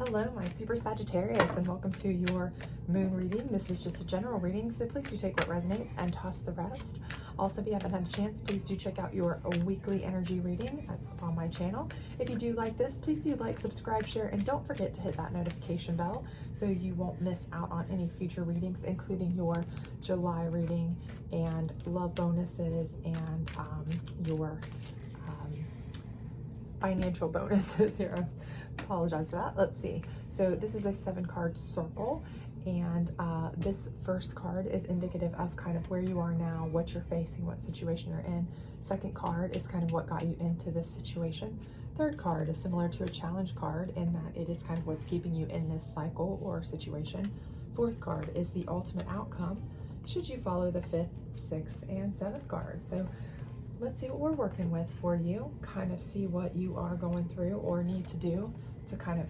Hello, my super Sagittarius, and welcome to your moon reading. This is just a general reading, so please do take what resonates and toss the rest. Also, if you haven't had a chance, please do check out your weekly energy reading. That's on my channel. If you do like this, please do like, subscribe, share, and don't forget to hit that notification bell so you won't miss out on any future readings, including your July reading and love bonuses and your financial bonuses here. I apologize for that. Let's see. So this is a 7-card circle, and this first card is indicative of kind of where you are now, what you're facing, what situation you're in. Second card is kind of what got you into this situation. Third card is similar to a challenge card in that it is kind of what's keeping you in this cycle or situation. Fourth card is the ultimate outcome should you follow the 5th, 6th, and 7th card. So let's see what we're working with for you, kind of see what you are going through or need to do to kind of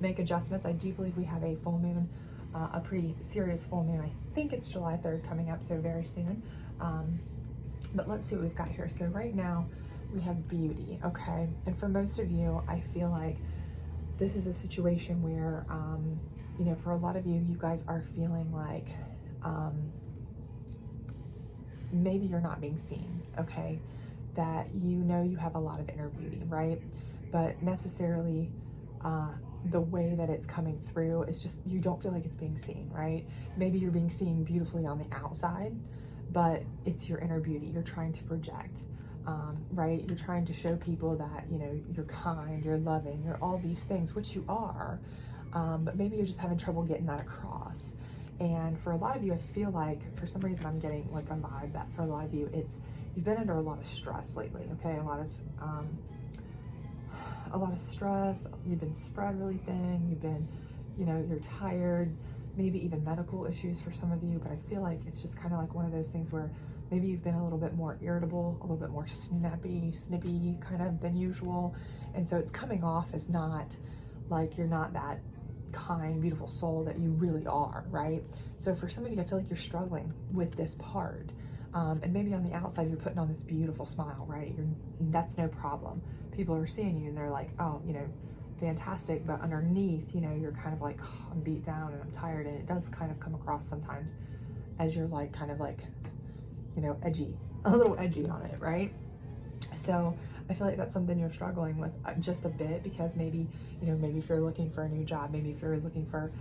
make adjustments. I do believe we have a full moon, a pretty serious full moon. I think it's July 3rd coming up, so very soon. But let's see what we've got here. So right now we have beauty, okay? And for most of you, I feel like this is a situation where, you know, for a lot of you, you guys are feeling like, maybe you're not being seen, okay? That you know you have a lot of inner beauty, right? But necessarily the way that it's coming through is just, you don't feel like it's being seen, right? Maybe you're being seen beautifully on the outside, but it's your inner beauty you're trying to project, right? You're trying to show people that, you know, you're kind, you're loving, you're all these things, which you are, but maybe you're just having trouble getting that across. And for a lot of you, I feel like for some reason I'm getting like a vibe that for a lot of you, you've been under a lot of stress lately, okay? A lot of stress, you've been spread really thin, you've been, you know, you're tired, maybe even medical issues for some of you, but I feel like it's just kind of like one of those things where maybe you've been a little bit more irritable, a little bit more snippy kind of than usual. And so it's coming off as not like you're not that kind, beautiful soul that you really are, right? So for some of you, I feel like you're struggling with this part. And maybe on the outside, you're putting on this beautiful smile, right? That's no problem. People are seeing you and they're like, oh, you know, fantastic. But underneath, you know, you're kind of like, oh, I'm beat down and I'm tired. And it does kind of come across sometimes as you're like, kind of like, you know, edgy, a little edgy on it, right? So I feel like that's something you're struggling with just a bit, because maybe, you know, maybe if you're looking for a new job, maybe if you're looking for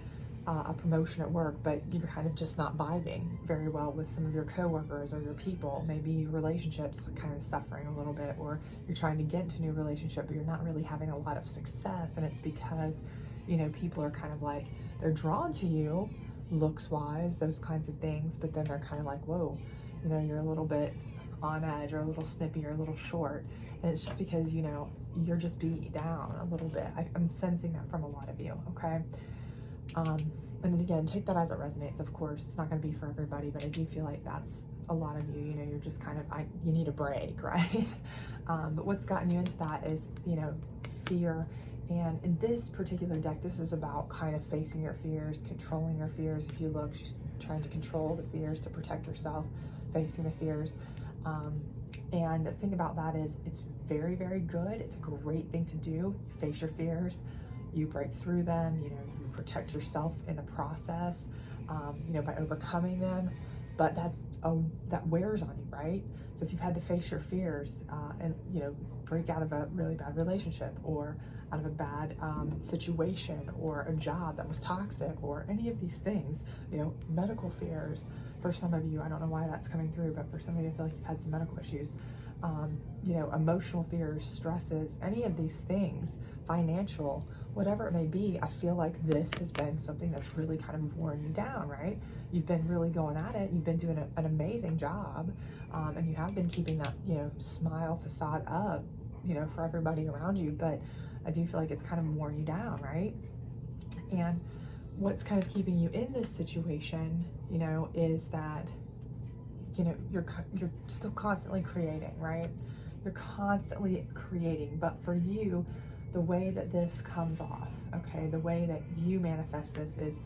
a promotion at work, but you're kind of just not vibing very well with some of your coworkers or your people. Maybe relationships kind of suffering a little bit, or you're trying to get into a new relationship, but you're not really having a lot of success. And it's because, you know, people are kind of like, they're drawn to you looks wise, those kinds of things, but then they're kind of like, whoa, you know, you're a little bit on edge or a little snippy or a little short. And it's just because, you know, you're just beat down a little bit. I'm sensing that from a lot of you, okay? And again, take that as it resonates, of course. It's not going to be for everybody, but I do feel like that's a lot of you. You know, you're just kind of, you need a break, right? But what's gotten you into that is, you know, fear. And in this particular deck, this is about kind of facing your fears, controlling your fears. If you look, she's trying to control the fears to protect herself, facing the fears. And the thing about that is it's very, very good. It's a great thing to do. You face your fears, you break through them, you know, you protect yourself in the process, you know, by overcoming them. But that wears on you, right? So if you've had to face your fears and, you know, break out of a really bad relationship, or out of a bad situation, or a job that was toxic, or any of these things, you know, medical fears for some of you, I don't know why that's coming through, but for some of you, I feel like you've had some medical issues, you know, emotional fears, stresses, any of these things, financial, whatever it may be. I feel like this has been something that's really kind of worn you down, right? You've been really going at it. You've been doing an amazing job, and you have been keeping that, you know, smile facade up, you know, for everybody around you. But I do feel like it's kind of worn you down, right? And what's kind of keeping you in this situation, you know, is that, you know, you're still constantly creating, right? You're constantly creating, but for you, the way that this comes off, okay, the way that you manifest this is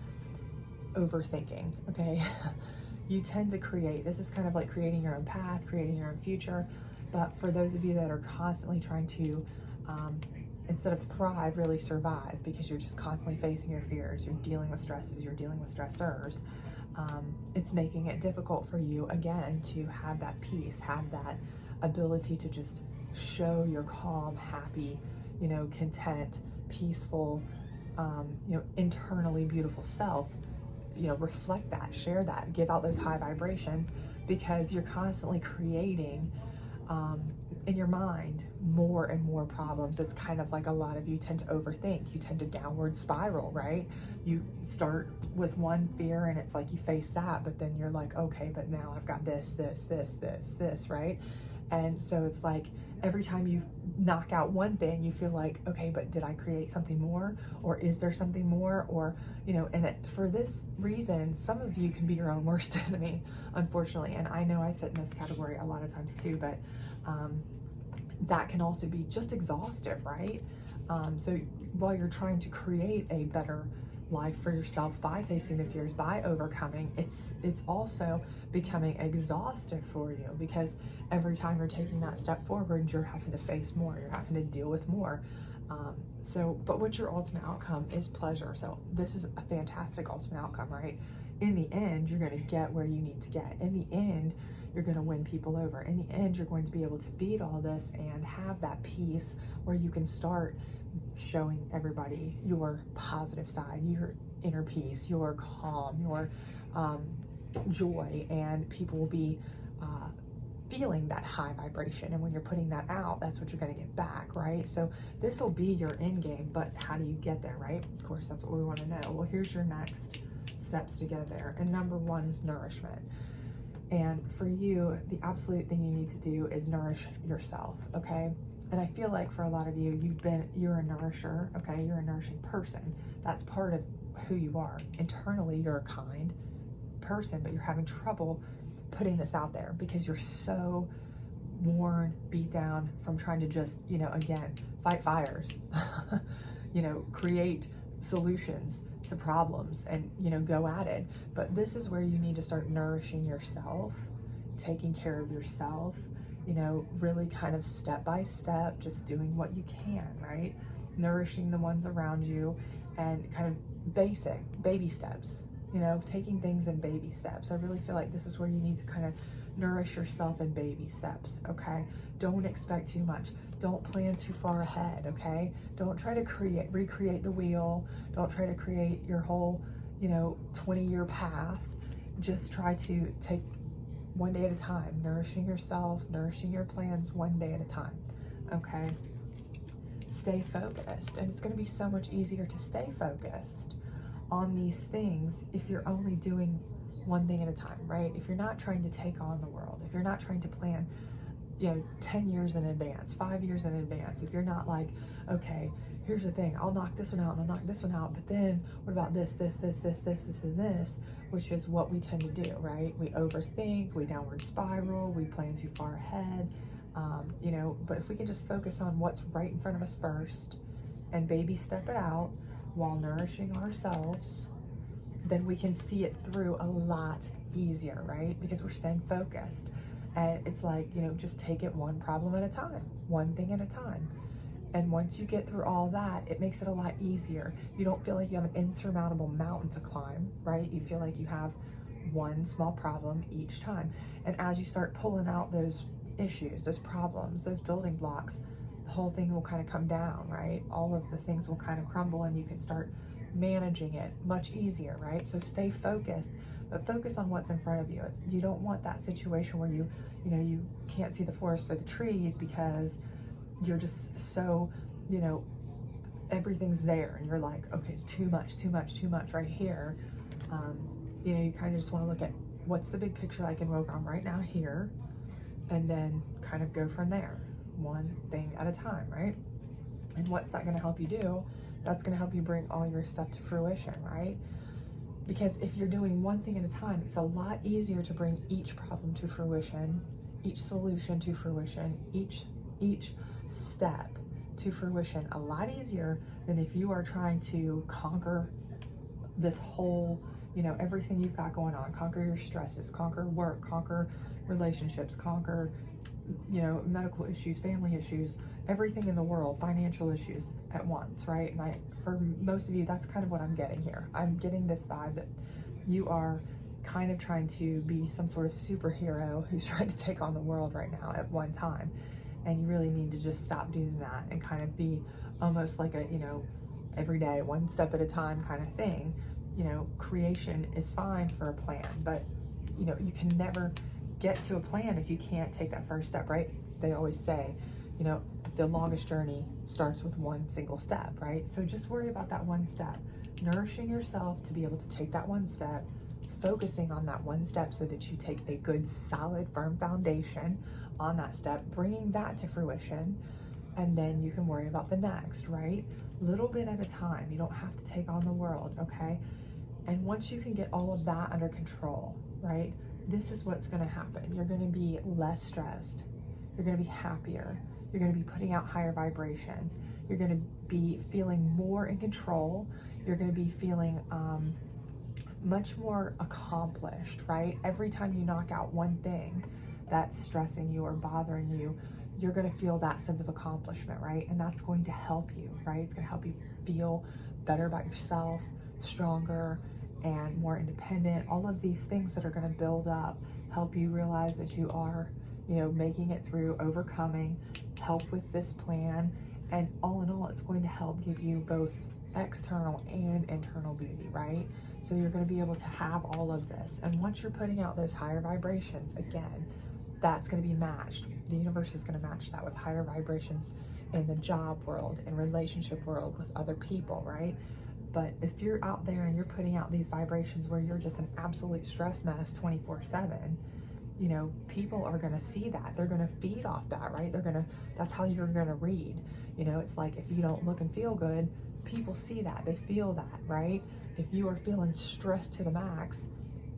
overthinking, okay? You tend to create, this is kind of like creating your own path, creating your own future. But for those of you that are constantly trying to instead of thrive, really survive, because you're just constantly facing your fears, you're dealing with stresses, you're dealing with stressors. It's making it difficult for you, again, to have that peace, have that ability to just show your calm, happy, content, peaceful, internally beautiful self, reflect that, share that, give out those high vibrations, because you're constantly creating in your mind more and more problems. It's kind of like a lot of you tend to overthink, you tend to downward spiral, right? You start with one fear and it's like you face that, but then you're like, okay, but now I've got this, right? And so it's like every time you knock out one thing, you feel like, okay, but did I create something more? Or is there something more? Or, for this reason, some of you can be your own worst enemy, unfortunately. And I know I fit in this category a lot of times too, but that can also be just exhaustive, right? So while you're trying to create a better life for yourself by facing the fears, by overcoming, it's also becoming exhaustive for you, because every time you're taking that step forward, you're having to face more, you're having to deal with more. But what's your ultimate outcome is pleasure. So this is a fantastic ultimate outcome, right? In the end, you're going to get where you need to get. In the end, you're going to win people over. In the end, you're going to be able to beat all this and have that peace where you can start showing everybody your positive side, your inner peace, your calm, your joy, and people will be feeling that high vibration. And when you're putting that out, that's what you're going to get back, right? So this will be your end game, but how do you get there, right? Of course, that's what we want to know. Well, here's your next steps to get there. And number one is nourishment. And for you, the absolute thing you need to do is nourish yourself, okay? And I feel like for a lot of you, you're a nourisher, okay? You're a nourishing person. That's part of who you are. Internally, you're a kind person, but you're having trouble putting this out there because you're so worn, beat down from trying to just, again, fight fires, create solutions to problems and, go at it. But this is where you need to start nourishing yourself, taking care of yourself, really kind of step by step, just doing what you can, right? Nourishing the ones around you, and kind of basic baby steps, taking things in baby steps. I really feel like this is where you need to kind of nourish yourself in baby steps, okay? Don't expect too much. Don't plan too far ahead, okay? Don't try to recreate the wheel. Don't try to create your whole, 20-year path. Just try to take one day at a time, nourishing yourself, nourishing your plans one day at a time, okay? Stay focused, and it's going to be so much easier to stay focused on these things if you're only doing one thing at a time, right? If you're not trying to take on the world, if you're not trying to plan, 10 years in advance, 5 years in advance, if you're not like, okay, here's the thing, I'll knock this one out and I'll knock this one out, but then what about this, and this, which is what we tend to do, right? We overthink, we downward spiral, we plan too far ahead, but if we can just focus on what's right in front of us first and baby step it out while nourishing ourselves, then we can see it through a lot easier, right? Because we're staying focused. And it's like, just take it one problem at a time, one thing at a time. And once you get through all that, it makes it a lot easier. You don't feel like you have an insurmountable mountain to climb, right? You feel like you have one small problem each time. And as you start pulling out those issues, those problems, those building blocks, the whole thing will kind of come down, right? All of the things will kind of crumble and you can start managing it much easier, right? So stay focused, but focus on what's in front of you. You don't want that situation where you can't see the forest for the trees because you're just so, everything's there and you're like, okay, it's too much right here. You kind of just want to look at what's the big picture I can work on right now here, and then kind of go from there, one thing at a time, right? And what's that going to help you do? That's going to help you bring all your stuff to fruition, right? Because if you're doing one thing at a time, it's a lot easier to bring each problem to fruition, each solution to fruition, each step to fruition, a lot easier than if you are trying to conquer this whole, everything you've got going on, conquer your stresses, conquer work, conquer relationships, conquer, medical issues, family issues, everything in the world, financial issues at once, right? And for most of you, that's kind of what I'm getting here. I'm getting this vibe that you are kind of trying to be some sort of superhero who's trying to take on the world right now at one time. And you really need to just stop doing that and kind of be almost like a, every day, one step at a time kind of thing. Creation is fine for a plan, but you can never get to a plan if you can't take that first step, right? They always say, the longest journey starts with one single step, right? So just worry about that one step, nourishing yourself to be able to take that one step, focusing on that one step so that you take a good, solid, firm foundation on that step, bringing that to fruition, and then you can worry about the next, right? Little bit at a time. You don't have to take on the world, okay? And once you can get all of that under control, right, this is what's going to happen. You're going to be less stressed. You're going to be happier. You're going to be putting out higher vibrations. You're going to be feeling more in control. You're going to be feeling much more accomplished, right? Every time you knock out one thing that's stressing you or bothering you, you're going to feel that sense of accomplishment, right? And that's going to help you, right? It's going to help you feel better about yourself, stronger and more independent. All of these things that are going to build up, help you realize that you are, making it through, overcoming, help with this plan. And all in all, it's going to help give you both external and internal beauty, right? So you're going to be able to have all of this. And once you're putting out those higher vibrations, again, that's going to be matched. The universe is going to match that with higher vibrations in the job world, in relationship world, with other people, right? But if you're out there and you're putting out these vibrations where you're just an absolute stress mess 24/7, people are going to see that. They're going to feed off that, right? That's how you're going to read. It's like if you don't look and feel good, people see that, they feel that, right? If you are feeling stressed to the max,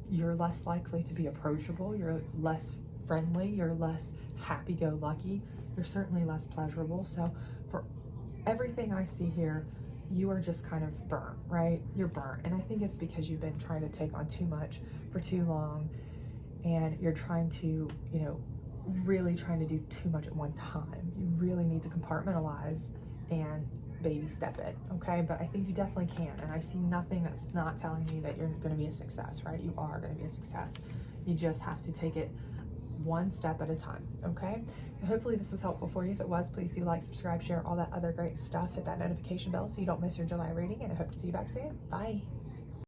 you're less likely to be approachable, you're less friendly, you're less happy-go-lucky, you're certainly less pleasurable. So for everything I see here, you are just kind of burnt, right? You're burnt. And I think it's because you've been trying to take on too much for too long, and you're trying to, really trying to do too much at one time. You really need to compartmentalize and baby step it, okay? But I think you definitely can, and I see nothing that's not telling me that you're going to be a success, right? You are going to be a success. You just have to take it one step at a time, okay? So hopefully this was helpful for you. If it was, please do like, subscribe, share, all that other great stuff. Hit that notification bell so you don't miss your July reading, and I hope to see you back soon. Bye.